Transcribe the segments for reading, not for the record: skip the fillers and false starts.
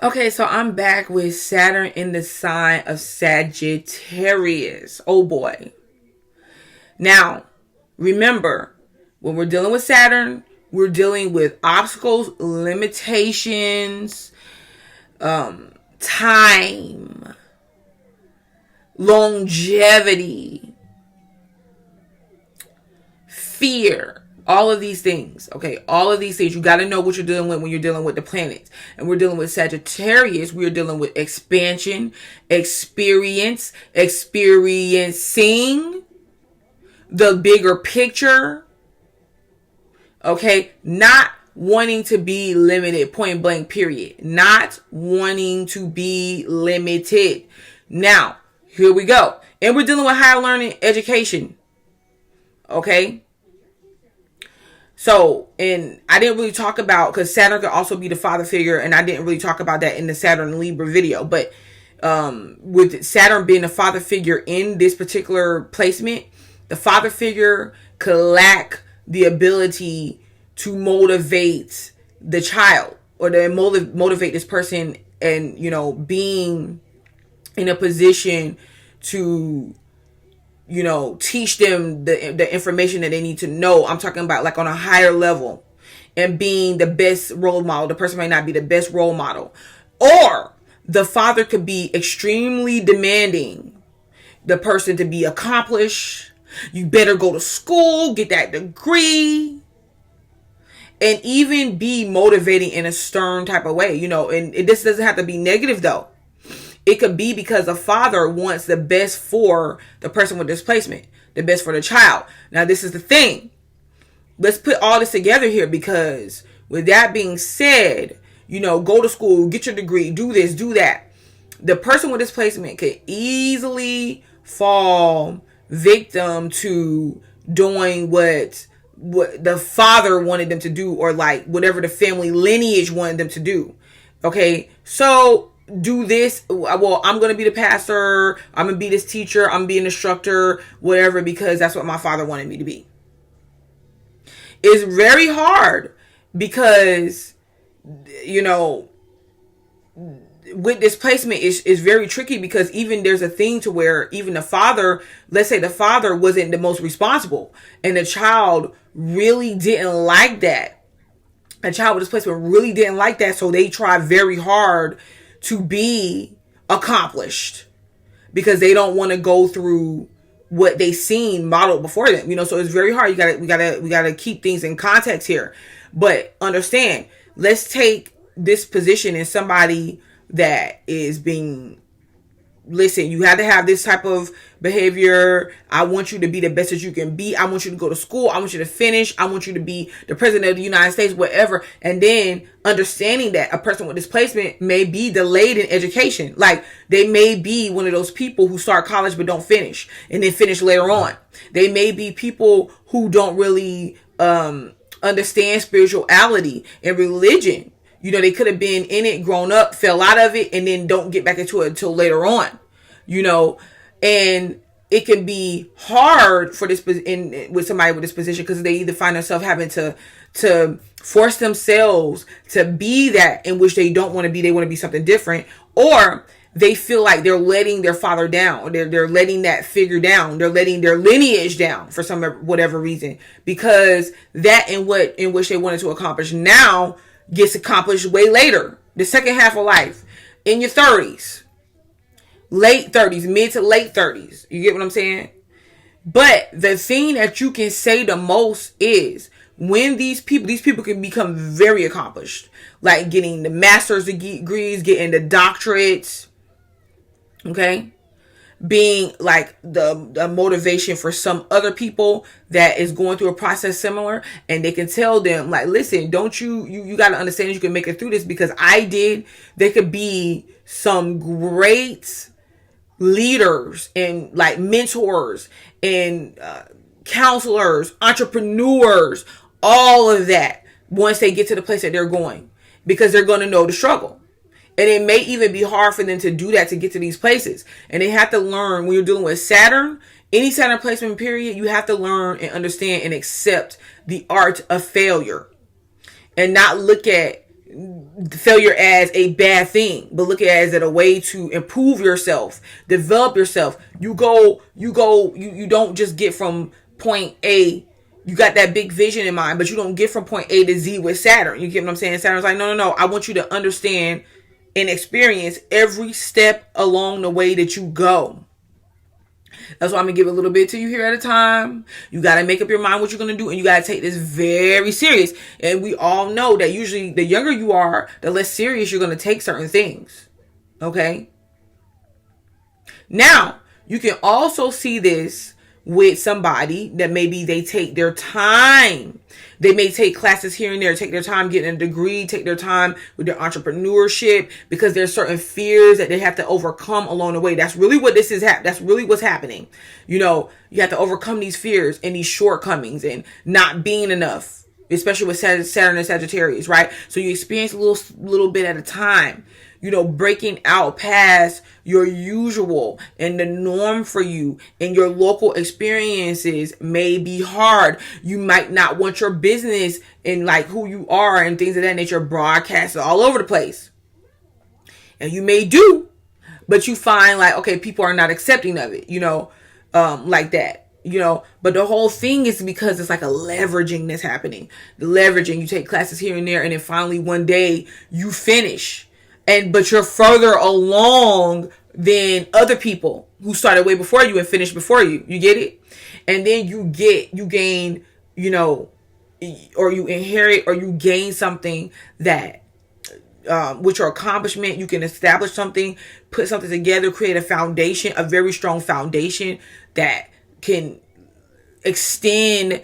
Okay, so I'm back with Saturn in the sign of Sagittarius. Oh boy. Now, remember, when we're dealing with Saturn, we're dealing with obstacles, limitations, time, longevity, fear, all of these things. Okay, all of these things. You got to know what you're dealing with when you're dealing with the planets. And we're dealing with Sagittarius. We're dealing with expansion, experiencing the bigger picture. Okay, not wanting to be limited, point blank, period. Not wanting to be limited. Now, here we go. And we're dealing with higher learning education. Okay. So, and I didn't really talk about, because Saturn could also be the father figure, and I didn't really talk about that in the Saturn Libra video, but with Saturn being the father figure in this particular placement, the father figure could lack the ability to motivate the child, or to motivate this person, and, you know, being in a position to, you know, teach them the information that they need to know. I'm talking about like on a higher level, and being the best role model. The person might not be the best role model, or the father could be extremely demanding the person to be accomplished. You better go to school, get that degree, and even be motivating in a stern type of way, you know. And this doesn't have to be negative though. It could be because the father wants the best for the person with displacement, the best for the child. Now, this is the thing. Let's put all this together here, because with that being said, you know, go to school, get your degree, do this, do that. The person with displacement could easily fall victim to doing what the father wanted them to do, or like whatever the family lineage wanted them to do. Okay, so do this. Well, I'm going to be the pastor. I'm going to be this teacher. I'm going to be an instructor, whatever, because that's what my father wanted me to be. It's very hard because, you know, with displacement is very tricky, because even there's a thing to where even the father, let's say the father wasn't the most responsible, and the child really didn't like that. A child with displacement really didn't like that. So they try very hard to be accomplished, because they don't want to go through what they seen modeled before them, you know. So it's very hard. We gotta keep things in context here. But understand, let's take this position in somebody that is being, listen, you have to have this type of behavior. I want you to be the best that you can be. I want you to go to school. I want you to finish. I want you to be the president of the United States, whatever. And then understanding that a person with displacement may be delayed in education. Like, they may be one of those people who start college but don't finish, and then finish later on. They may be people who don't really understand spirituality and religion. You know, they could have been in it, grown up, fell out of it, and then don't get back into it until later on, you know. And it can be hard for this with somebody with this position, because they either find themselves having to force themselves to be that in which they don't want to be. They want to be something different, or they feel like they're letting their father down. They're letting that figure down. They're letting their lineage down for some whatever reason, because that in which they wanted to accomplish now gets accomplished way later, the second half of life, in your 30s, late 30s, mid to late 30s. You get what I'm saying? But the thing that you can say the most is when these people can become very accomplished, like getting the master's degrees, getting the doctorates, okay? Being like the motivation for some other people that is going through a process similar, and they can tell them, like, listen, don't you got to understand you can make it through this, because I did. They could be some great leaders and like mentors and counselors, entrepreneurs, all of that, once they get to the place that they're going, because they're going to know the struggle. And it may even be hard for them to do that, to get to these places. And they have to learn, when you're dealing with Saturn, any Saturn placement period, you have to learn and understand and accept the art of failure, and not look at failure as a bad thing, but look at it as a way to improve yourself, develop yourself. You don't just get from point A. You got that big vision in mind, but you don't get from point A to Z with Saturn. You get what I'm saying? Saturn's like, no. I want you to understand and experience every step along the way that you go. That's why I'm going to give a little bit to you here at a time. You got to make up your mind what you're going to do, and you got to take this very serious. And we all know that usually the younger you are, the less serious you're going to take certain things. Okay? Now, you can also see this with somebody that maybe they take their time. They may take classes here and there, take their time getting a degree, take their time with their entrepreneurship, because there's certain fears that they have to overcome along the way. That's really what this is. That's really what's happening. You know, you have to overcome these fears and these shortcomings and not being enough, especially with Saturn and Sagittarius, right? So you experience a little bit at a time. You know, breaking out past your usual and the norm for you and your local experiences may be hard. You might not want your business and like who you are and things of that nature broadcasted all over the place. And you may do, but you find like, okay, people are not accepting of it, you know, like that. You know, but the whole thing is because it's like a leveraging that's happening. The leveraging, you take classes here and there, and then finally one day you finish. But you're further along than other people who started way before you and finished before you. You get it? And then you gain, you know, or you inherit or you gain something that, with your accomplishment, you can establish something, put something together, create a foundation, a very strong foundation that can extend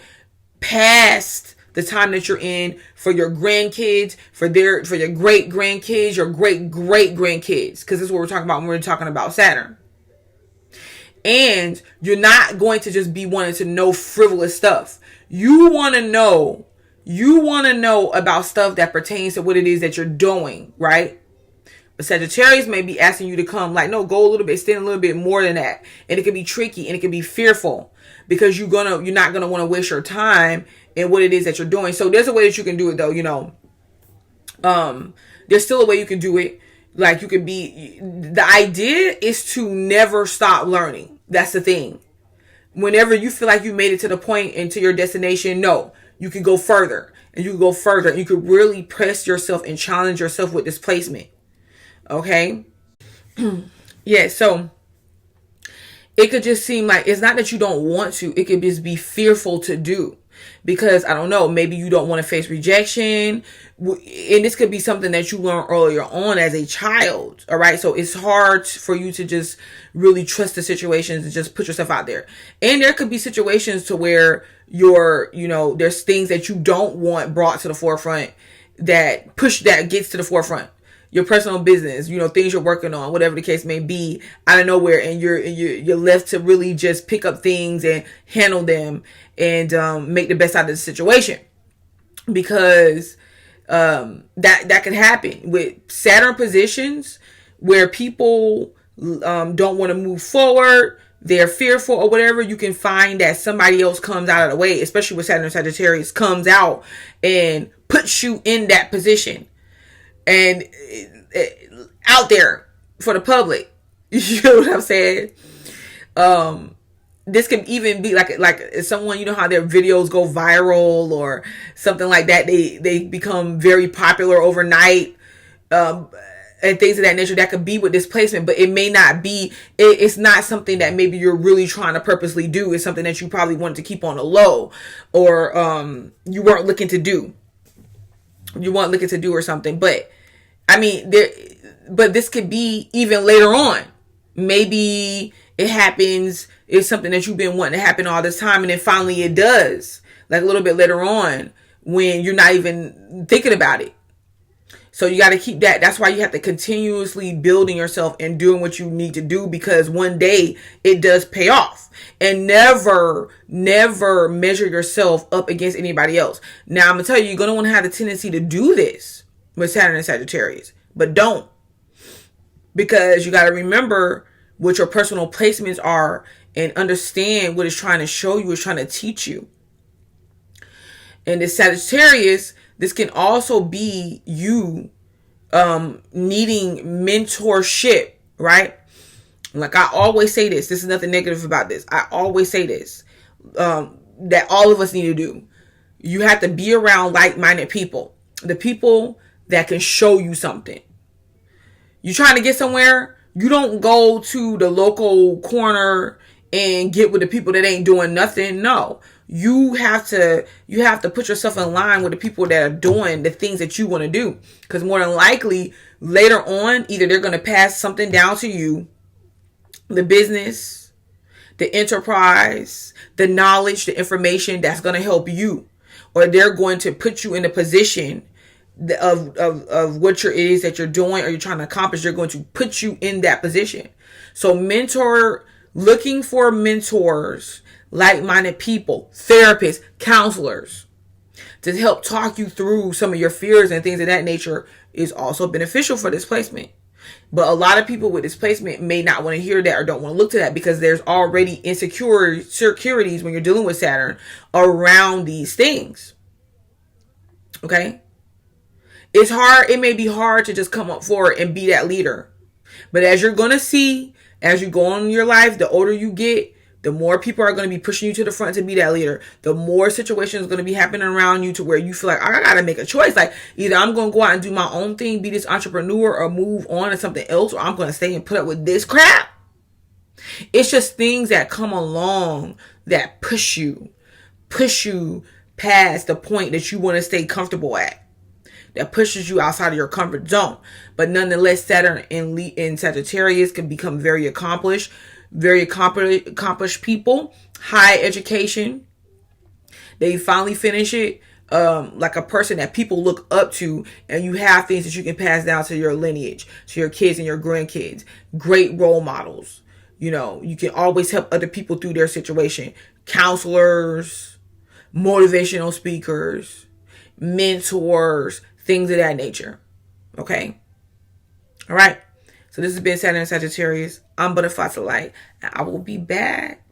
past the time that you're in for your grandkids, for your great grandkids, your great grandkids, because this is what we're talking about when we're talking about Saturn. And you're not going to just be wanting to know frivolous stuff. You want to know about stuff that pertains to what it is that you're doing, right? But Sagittarius may be asking you to come like, no, go a little bit, extend a little bit more than that. And it can be tricky and it can be fearful because you're not going to want to waste your time in what it is that you're doing. So there's a way that you can do it though, you know. There's still a way you can do it. Like the idea is to never stop learning. That's the thing. Whenever you feel like you made it to the point and to your destination, no, you can go further and you can go further. And you could really press yourself and challenge yourself with displacement. Okay. Yeah. So it could just seem like it's not that you don't want to, it could just be fearful to do. Because, I don't know, maybe you don't want to face rejection. And this could be something that you learned earlier on as a child. All right. So it's hard for you to just really trust the situations and just put yourself out there. And there could be situations to where there's things that you don't want brought to the forefront that gets to the forefront. Your personal business, things you're working on, whatever the case may be, out of nowhere, and you're left to really just pick up things and handle them and make the best out of the situation, because that can happen with Saturn positions where people don't want to move forward. They're fearful or whatever. You can find that somebody else comes out of the way, especially with Saturn and Sagittarius, comes out and puts you in that position. And out there for the public. You know what I'm saying? This can even be like someone, how their videos go viral or something like that. They become very popular overnight, and things of that nature. That could be with displacement, but it may not be. It's not something that maybe you're really trying to purposely do. It's something that you probably wanted to keep on the low, or you weren't looking to do. You weren't looking to do or something. But I mean, but this could be even later on. Maybe it happens. It's something that you've been wanting to happen all this time, and then finally it does. Like a little bit later on, when you're not even thinking about it. So you got to keep that. That's why you have to continuously building yourself and doing what you need to do, because one day it does pay off. And never measure yourself up against anybody else. Now, I'm going to tell you, you're going to want to have the tendency to do this with Saturn and Sagittarius, but don't. Because you got to remember what your personal placements are and understand what it's trying to show you, it's trying to teach you. And the Sagittarius, This can also be you needing mentorship, right? Like I always say this is nothing negative about this. I always say this, that all of us need to do. You have to be around like-minded people. The people that can show you something. You trying to get somewhere, you don't go to the local corner and get with the people that ain't doing nothing. No. You have to put yourself in line with the people that are doing the things that you want to do. Because more than likely, later on, either they're going to pass something down to you, the business, the enterprise, the knowledge, the information that's going to help you, or they're going to put you in a position of what it is that you're doing or you're trying to accomplish. They're going to put you in that position. So looking for mentors, like-minded people, therapists, counselors to help talk you through some of your fears and things of that nature is also beneficial for this placement. But a lot of people with displacement may not want to hear that or don't want to look to that because there's already insecurities when you're dealing with Saturn around these things. Okay? It's hard. It may be hard to just come up forward and be that leader. But as you're going to see, as you go on in your life, the older you get, the more people are going to be pushing you to the front to be that leader. The more situations are going to be happening around you to where you feel like, I got to make a choice. Like either I'm going to go out and do my own thing, be this entrepreneur, or move on to something else, or I'm going to stay and put up with this crap. It's just things that come along that push you past the point that you want to stay comfortable at. That pushes you outside of your comfort zone. But nonetheless, Saturn in Sagittarius can become very accomplished people, high education. They finally finish it, like a person that people look up to, and you have things that you can pass down to your lineage, to your kids and your grandkids. Great role models. You know, you can always help other people through their situation. Counselors, motivational speakers, mentors, things of that nature. Okay? All right. So this has been Saturn and Sagittarius. I'm Butterfly for Light. And I will be back